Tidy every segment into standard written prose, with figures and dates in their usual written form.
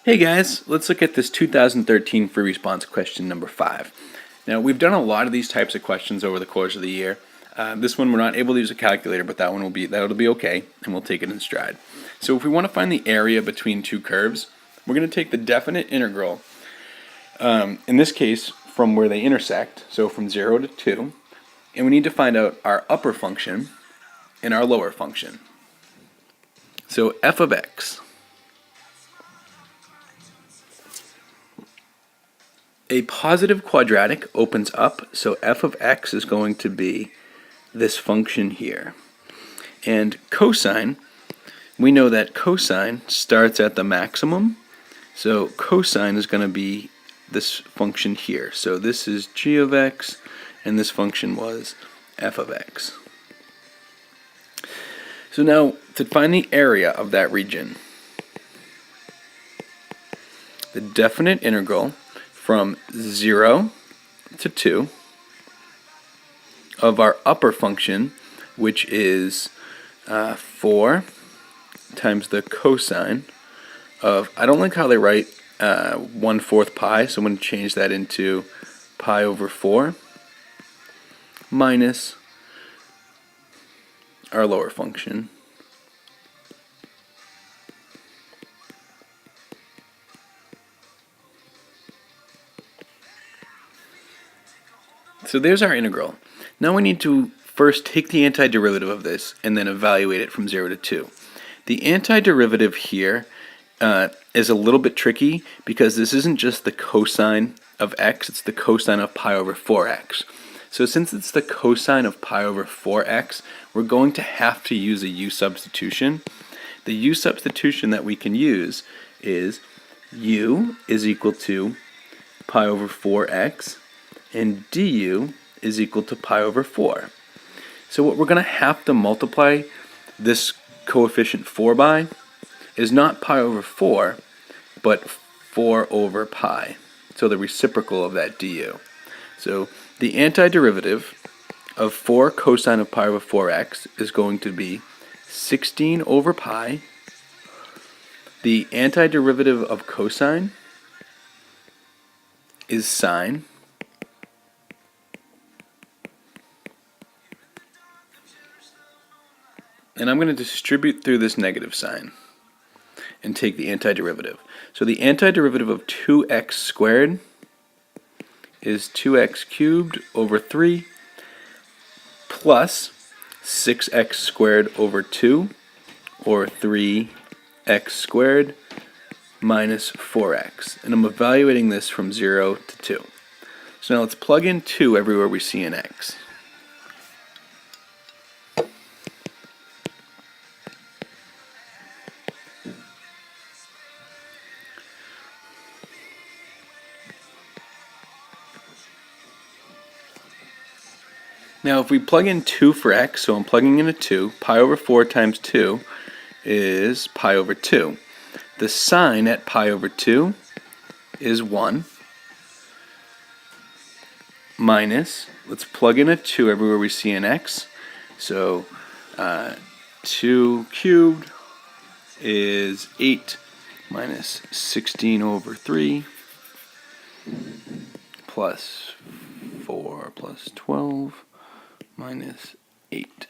Hey guys, let's look at this 2013 free response question number 5. Now we've done a lot of these types of questions over the course of the year. This one we're not able to use a calculator, but that'll be okay, and we'll take it in stride. So if we want to find the area between two curves, we're going to take the definite integral, in this case from where they intersect, so from 0 to 2, and we need to find out our upper function and our lower function. So f of x. A positive quadratic opens up, so f of x is going to be this function here. And cosine, we know that cosine starts at the maximum, so cosine is going to be this function here. So this is g of x, and this function was f of x. So now, to find the area of that region, the definite integral from 0 to 2 of our upper function, which is 4 times the cosine of, I don't like how they write 1/4 pi, so I'm going to change that into pi over 4 minus our lower function, so there's our integral. Now we need to first take the antiderivative of this and then evaluate it from 0 to 2. The antiderivative here is a little bit tricky because this isn't just the cosine of x, it's the cosine of pi over 4x. So since it's the cosine of pi over 4x, we're going to have to use a u substitution. The u substitution that we can use is u is equal to pi over 4x and du is equal to pi over 4. So what we're going to have to multiply this coefficient 4 by is not pi over 4, but 4 over pi. So the reciprocal of that du. So the antiderivative of 4 cosine of pi over 4x is going to be 16 over pi. The antiderivative of cosine is sine. And I'm going to distribute through this negative sign and take the antiderivative. So the antiderivative of 2x squared is 2x cubed over 3 plus 6x squared over 2, or 3x squared minus 4x. And I'm evaluating this from 0 to 2. So now let's plug in 2 everywhere we see an x. Now if we plug in 2 for x, so I'm plugging in a 2, pi over 4 times 2 is pi over 2. The sign at pi over 2 is 1 minus, let's plug in a 2 everywhere we see an x, so 2 cubed is 8 minus 16 over 3 plus 4 plus 12 minus 8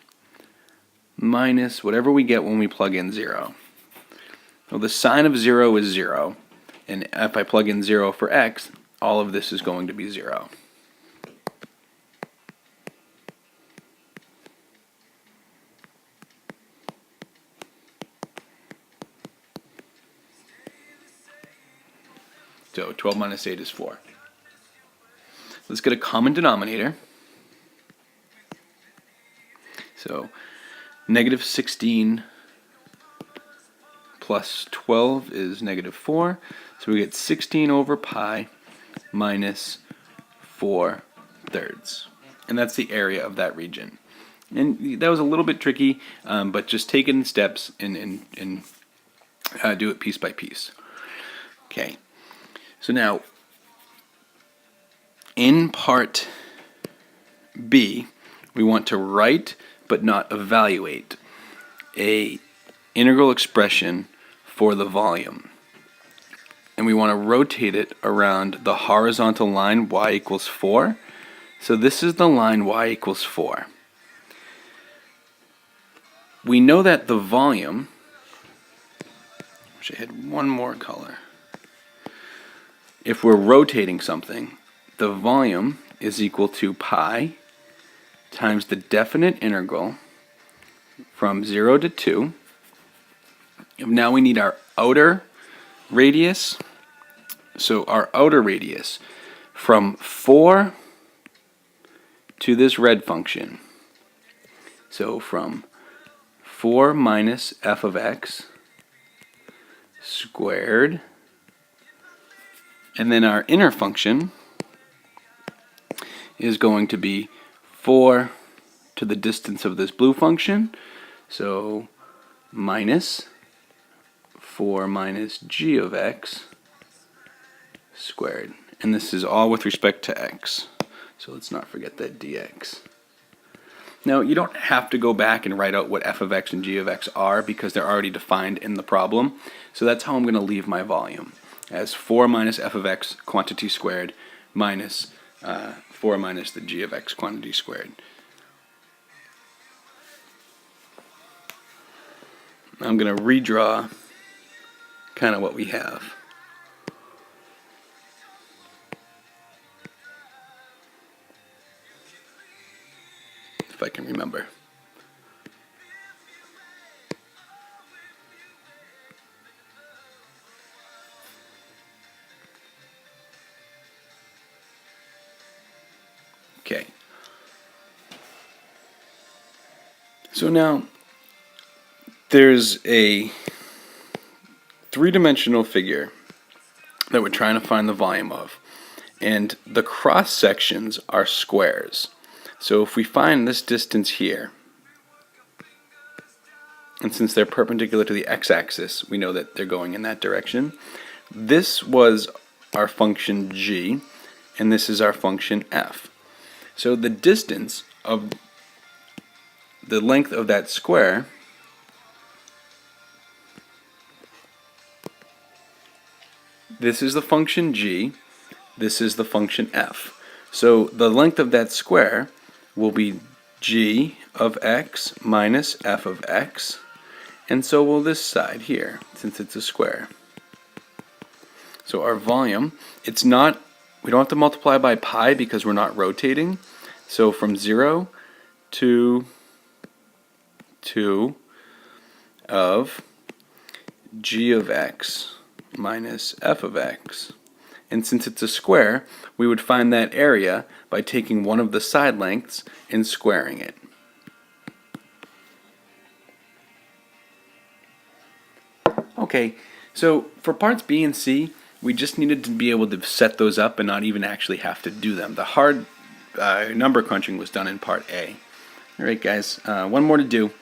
minus whatever we get when we plug in 0. Well, the sign of 0 is 0, and if I plug in 0 for x, all of this is going to be 0. So 12 minus 8 is 4. Let's get a common denominator. So negative 16 plus 12 is negative 4. So we get 16 over pi minus 4/3. And that's the area of that region. And that was a little bit tricky, but just take it in steps and do it piece by piece. Okay. So now, in part B, we want to write but not evaluate a integral expression for the volume. and we want to rotate it around the horizontal line y equals 4. So this is the line y equals 4. We know that the volume, I wish I had one more color. If we're rotating something, the volume is equal to pi times the definite integral from 0 to 2. Now we need our outer radius. So our outer radius from 4 to this red function. So from 4 minus f of x squared. And then our inner function is going to be 4 to the distance of this blue function. So minus 4 minus g of x squared. And this is all with respect to x. So let's not forget that dx. Now you don't have to go back and write out what f of x and g of x are because they're already defined in the problem. So that's how I'm going to leave my volume, as 4 minus f of x quantity squared minus 4 minus the g of x quantity squared. I'm going to redraw kind of what we have. If I can remember. Okay. So now there's a three-dimensional figure that we're trying to find the volume of, and the cross sections are squares. So if we find this distance here, and since they're perpendicular to the x-axis, we know that they're going in that direction. This was our function g, and this is our function f. So the distance of the length of that square this is the function g, this is the function f. So the length of that square will be g of x minus f of x, and so will this side here, since it's a square. So our volume, we don't have to multiply by pi because we're not rotating. So from 0 to 2 of g of x minus f of x. And since it's a square, we would find that area by taking one of the side lengths and squaring it. Okay, so for parts B and C, we just needed to be able to set those up and not even actually have to do them. The hard number crunching was done in part A. Alright guys, one more to do.